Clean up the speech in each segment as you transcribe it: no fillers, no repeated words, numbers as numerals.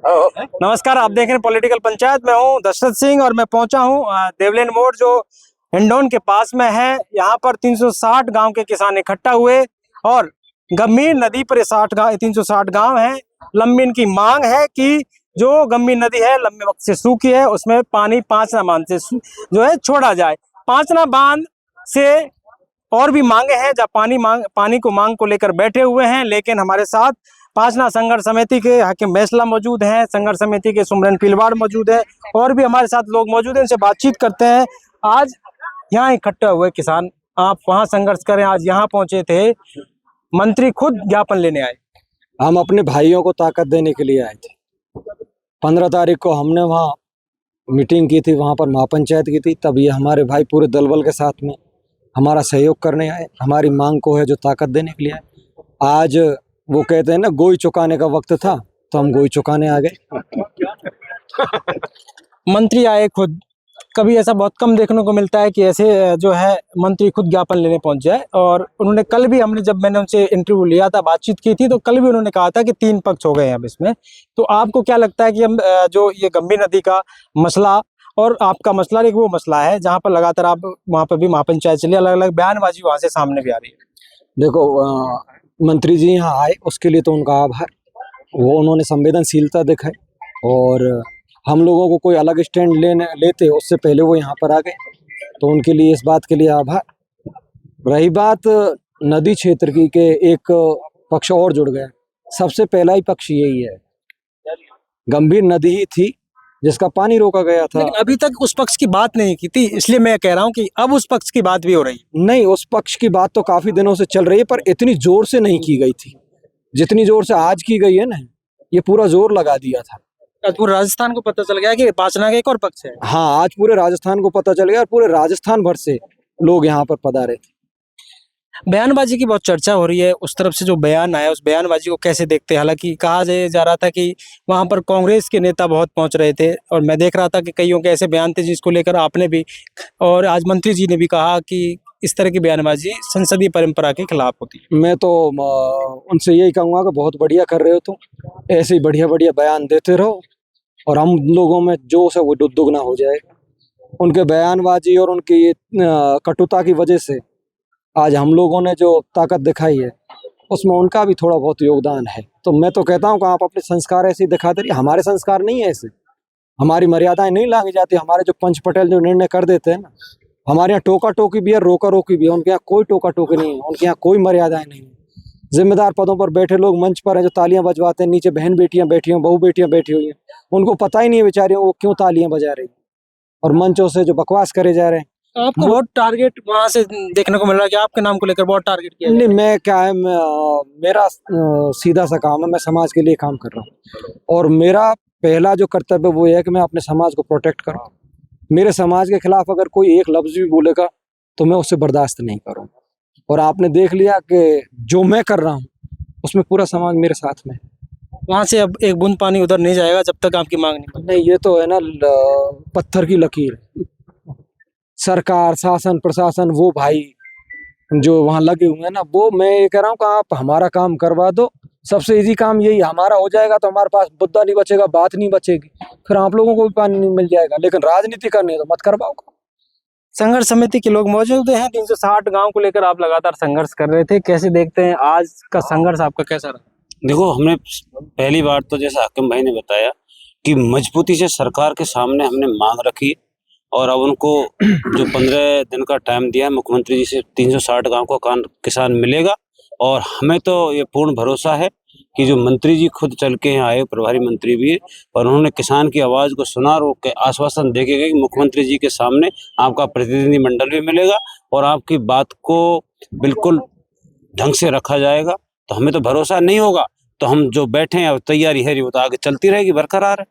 नमस्कार, आप देख रहे हैं पॉलिटिकल पंचायत। मैं हूं दशरथ सिंह और मैं पहुंचा हूं देवलेन मोड़ जो हिंडौन के पास में है। यहां पर 360 गांव के किसान इकट्ठा हुए और गंभीर नदी पर 360 गांव हैं। लंबी इनकी मांग है कि जो गंभीर नदी है लंबे वक्त से सूखी है, उसमें पानी पांचना बांध से जो है छोड़ा जाए। पांचना बांध से और भी मांगे हैं, जब पानी को मांग को लेकर बैठे हुए हैं। लेकिन हमारे साथ पांचना संघर्ष समिति के हाकिम बैसला मौजूद हैं, संघर्ष समिति के सुमरन पिलवाड़ मौजूद है और भी हमारे साथ लोग मौजूद हैं। उनसे बातचीत करते हैं। आज यहाँ इकट्ठा हुए किसान, आप वहाँ संघर्ष करें, आज यहाँ पहुंचे थे, मंत्री खुद ज्ञापन लेने आए। हम अपने भाइयों को ताकत देने के लिए आए थे। 15 तारीख को हमने वहाँ मीटिंग की थी, वहाँ पर महापंचायत की थी। तब ये हमारे भाई पूरे दलबल के साथ में हमारा सहयोग करने आए, हमारी मांग को है जो ताकत देने के लिए आए। आज वो कहते हैं ना, गोई चुकाने का वक्त था, तो हम गोई चुकाने आ गए। मंत्री आए खुद, कभी ऐसा बहुत कम देखने को मिलता है कि ऐसे जो है मंत्री खुद ज्ञापन लेने पहुंच जाए। और उन्होंने कल भी, जब मैंने उनसे इंटरव्यू लिया था, बातचीत की थी, तो कल भी उन्होंने कहा था कि 3 पक्ष हो गए हैं अब इसमें। तो आपको क्या लगता है कि हम जो ये गंभीर नदी का मसला और आपका मसला एक वो मसला है जहाँ पर लगातार आप वहाँ पर भी महापंचायत चली, अलग अलग बयानबाजी वहाँ से सामने भी आ रही है। देखो, मंत्री जी यहाँ आए उसके लिए तो उनका आभार, वो उन्होंने संवेदनशीलता दिखाई और हम लोगों को कोई अलग स्टैंड लेते उससे पहले वो यहाँ पर आ गए, तो उनके लिए इस बात के लिए आभार। रही बात नदी क्षेत्र की के एक पक्ष और जुड़ गया। सबसे पहला ही पक्ष यही है, गंभीर नदी ही थी जिसका पानी रोका गया था। लेकिन अभी तक उस पक्ष की बात नहीं की थी, इसलिए मैं कह रहा हूँ कि अब उस पक्ष की बात भी हो रही है। नहीं, उस पक्ष की बात तो काफी दिनों से चल रही है, पर इतनी जोर से नहीं की गई थी जितनी जोर से आज की गई है ना। ये पूरा जोर लगा दिया था। पूरे राजस्थान को पता चल गया कि पाचना का एक और पक्ष है। हाँ, आज पूरे राजस्थान को पता चल गया और पूरे राजस्थान भर से लोग यहाँ पर पधारे थे। बयानबाजी की बहुत चर्चा हो रही है, उस तरफ से जो बयान आया उस बयानबाजी को कैसे देखते हैं? हालांकि कहा जा रहा था कि वहां पर कांग्रेस के नेता बहुत पहुंच रहे थे और मैं देख रहा था कि कईयों के ऐसे बयान थे जिसको लेकर आपने भी और आज मंत्री जी ने भी कहा कि इस तरह की बयानबाजी संसदीय परंपरा के खिलाफ होती है। मैं तो उनसे यही कहूँगा कि बहुत बढ़िया कर रहे हो तुम, ऐसे ही बढ़िया बढ़िया बयान देते रहो और हम लोगों में जोश है वो दुगना हो जाएगा। उनके बयानबाजी और उनकी ये कटुता की वजह से आज हम लोगों ने जो ताकत दिखाई है उसमें उनका भी थोड़ा बहुत योगदान है। तो मैं तो कहता हूँ कि आप अपने संस्कार ऐसे ही दिखाते रहिए। हमारे संस्कार नहीं है ऐसे, हमारी मर्यादाएं नहीं लांघी जाती। हमारे जो पंच पटेल जो निर्णय कर देते हैं ना, हमारे यहाँ टोका टोकी भी है, रोका रोकी भी है। उनके यहाँ कोई टोका टोकी नहीं है, उनके यहाँ कोई मर्यादाएं नहीं है। जिम्मेदार पदों पर बैठे लोग मंच पर हैं जो तालियां बजवाते हैं, नीचे बहन बेटियां बैठी हैं, बहू बेटियां बैठी हुई हैं, उनको पता ही नहीं है बेचारियों वो क्यों तालियां बजा रही और मंचों से जो बकवास करे जा रहे हैं। आपको बहुत टारगेट वहां से देखने को मिल रहा है कि आपके नाम को लेकर बहुत टारगेट किया नहीं, मैं क्या है, मेरा सीधा सा काम है, मैं समाज के लिए काम कर रहा हूँ और मेरा पहला जो कर्तव्य वो है कि मैं अपने समाज को प्रोटेक्ट करूँ। मेरे समाज के खिलाफ अगर कोई एक लफ्ज भी बोलेगा तो मैं उससे बर्दाश्त नहीं करूँगा। और आपने देख लिया कि जो मैं कर रहा हूँ उसमें पूरा समाज मेरे साथ में। वहां से अब एक बूंद पानी उधर नहीं जाएगा जब तक आपकी मांग नहीं, ये तो है ना पत्थर की लकीर। सरकार, शासन, प्रशासन, वो भाई जो वहाँ लगे हुए हैं ना, वो मैं ये कह रहा हूँ कि आप हमारा काम करवा दो। सबसे इजी काम यही, हमारा हो जाएगा तो हमारे पास मुद्दा नहीं बचेगा, बात नहीं बचेगी, फिर आप लोगों को भी पानी नहीं मिल जाएगा। लेकिन राजनीति करनी है तो मत करवाओ। संघर्ष समिति के लोग मौजूद हैं। 360 गांव को लेकर आप लगातार संघर्ष कर रहे थे, कैसे देखते हैं आज का संघर्ष आपका कैसा रहा? देखो, हमने पहली बार तो जैसा हाकिम भाई ने बताया कि मजबूती से सरकार के सामने हमने मांग रखी और अब उनको जो 15 दिन का टाइम दिया मुख्यमंत्री जी से 360 गांव को किसान मिलेगा। और हमें तो ये पूर्ण भरोसा है कि जो मंत्री जी खुद चल के यहाँ आए, प्रभारी मंत्री भी, और उन्होंने किसान की आवाज़ को सुना और आश्वासन दे के गए कि मुख्यमंत्री जी के सामने आपका प्रतिनिधिमंडल भी मिलेगा और आपकी बात को बिल्कुल ढंग से रखा जाएगा। तो हमें तो भरोसा नहीं होगा तो हम जो बैठे हैं तैयारी है वो तो आगे चलती रहेगी, बरकरार है।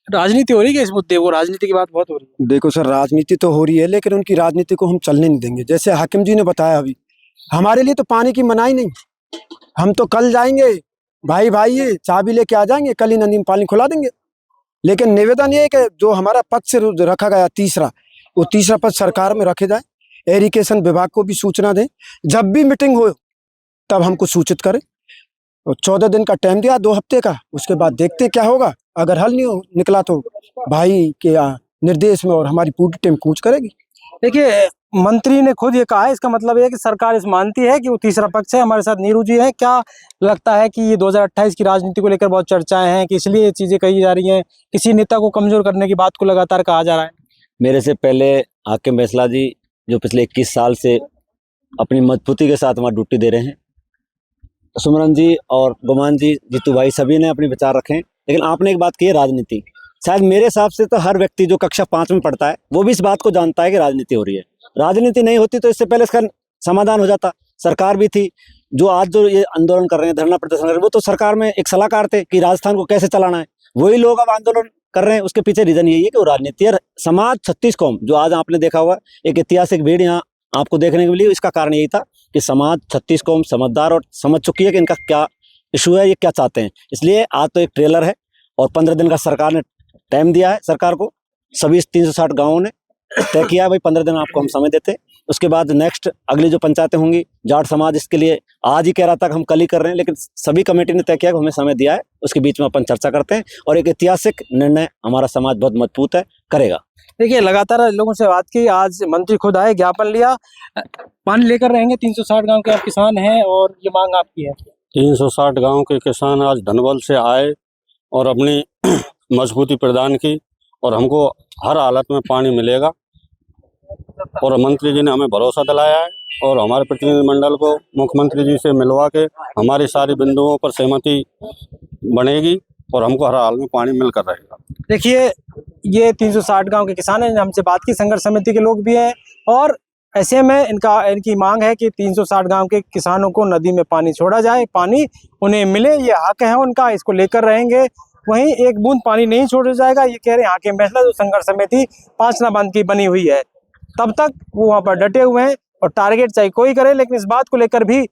राजनीति हो रही है इस मुद्दे, वो राजनीति की बात बहुत हो रही है। देखो सर, राजनीति तो हो रही है लेकिन उनकी राजनीति को हम चलने नहीं देंगे। जैसे हाकिम जी ने बताया, अभी हमारे लिए तो पानी की मनाही नहीं। हम तो कल जाएंगे, भाई ये चाबी लेके आ जाएंगे, कल ही नदी में पानी खुला देंगे। लेकिन निवेदन ये है कि जो हमारा पद से रखा गया वो तीसरा पद सरकार में रखे जाए। इरिगेशन विभाग को भी सूचना दें, जब भी मीटिंग हो तब हमको सूचित करें। और 14 दिन का टाइम दिया, 2 हफ्ते का। उसके बाद देखते क्या होगा। अगर हल नहीं निकला तो भाई के निर्देश में और हमारी पूरी टीम कूच करेगी। देखिए, मंत्री ने खुद ये कहा है, इसका मतलब ये है कि सरकार इस मानती है कि वो तीसरा पक्ष है। हमारे साथ नीरू जी है। क्या लगता है कि ये 2028 की राजनीति को लेकर बहुत चर्चाएं हैं कि इसलिए ये चीजें कही जा रही हैं, किसी नेता को कमजोर करने की बात को लगातार कहा जा रहा है? मेरे से पहले हाकिम फैसला जी जो पिछले 21 साल से अपनी मजबूती के साथ वहाँ ड्यूटी दे रहे हैं, सुमरन जी और गुमान जी, जीतू भाई, सभी ने अपने विचार रखे हैं। लेकिन आपने एक बात की है, राजनीति। शायद मेरे हिसाब से तो हर व्यक्ति जो कक्षा 5 में पढ़ता है वो भी इस बात को जानता है कि राजनीति हो रही है। राजनीति नहीं होती तो इससे पहले इसका समाधान हो जाता। सरकार भी थी, जो आज जो ये आंदोलन कर रहे हैं, धरना प्रदर्शन कर रहे हैं, वो तो सरकार में एक सलाहकार थे कि राजस्थान को कैसे चलाना है। वही लोग अब आंदोलन कर रहे हैं। उसके पीछे रीजन यही है कि वो राजनीति है। समाज 36 कौम, जो आज आपने देखा हुआ एक ऐतिहासिक भीड़ यहाँ आपको देखने को मिली, इसका कारण यही था कि समाज 36 कौम समझदार और समझ चुकी है कि इनका क्या इशू है, ये क्या चाहते हैं। इसलिए आज तो एक ट्रेलर है और 15 दिन का सरकार ने टाइम दिया है। सरकार को सभी 360 गाँवों ने तय किया है, भाई 15 दिन आपको हम समय देते हैं। उसके बाद नेक्स्ट अगली जो पंचायतें होंगी, जाट समाज इसके लिए आज ही कह रहा था कि हम कल ही कर रहे हैं, लेकिन सभी कमेटी ने तय किया कि हमें समय दिया है। उसके बीच में अपन चर्चा करते हैं और एक ऐतिहासिक निर्णय हमारा समाज बहुत मजबूत है करेगा। देखिए, लगातार लोगों से बात की, आज मंत्री खुद आए, ज्ञापन लिया, पानी लेकर रहेंगे। 360 गांव के आप किसान हैं और ये मांग आपकी है। 360 गांव के किसान आज धनबल से आए और अपनी मजबूती प्रदान की और हमको हर हालत में पानी मिलेगा और मंत्री जी ने हमें भरोसा दिलाया है और हमारे प्रतिनिधिमंडल को मुख्यमंत्री जी से मिलवा के हमारी सारी बिंदुओं पर सहमति बनेगी और हमको हर हाल में पानी मिलकर रहेगा। देखिए, ये 360 गांव के किसान हैं, हमसे बात की, संघर्ष समिति के लोग भी हैं और ऐसे में इनकी मांग है कि 360 गांव के किसानों को नदी में पानी छोड़ा जाए, पानी उन्हें मिले, ये हक है उनका, इसको लेकर रहेंगे। वहीं एक बूंद पानी नहीं छोड़ा जाएगा, ये कह रहे हैं हाकिम फैसला, जो संघर्ष समिति पांचना बांध की बनी हुई है। तब तक वो वहाँ पर डटे हुए हैं और टारगेट चाहे कोई करे, लेकिन इस बात को लेकर भी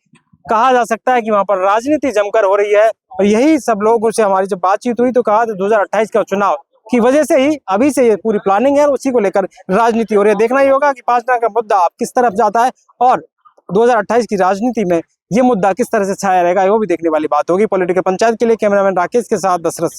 कहा जा सकता है कि वहाँ पर राजनीति जमकर हो रही है। और यही सब लोगों से हमारी जब बातचीत हुई तो कहा 2028 का चुनाव की वजह से ही अभी से ये पूरी प्लानिंग है और उसी को लेकर राजनीति हो रही है। देखना ही होगा कि पांचना का मुद्दा अब किस तरफ जाता है और 2028 की राजनीति में ये मुद्दा किस तरह से छाया रहेगा, वो भी देखने वाली बात होगी। पॉलिटिकल पंचायत के लिए कैमरामैन राकेश के साथ दशरथ सिंह।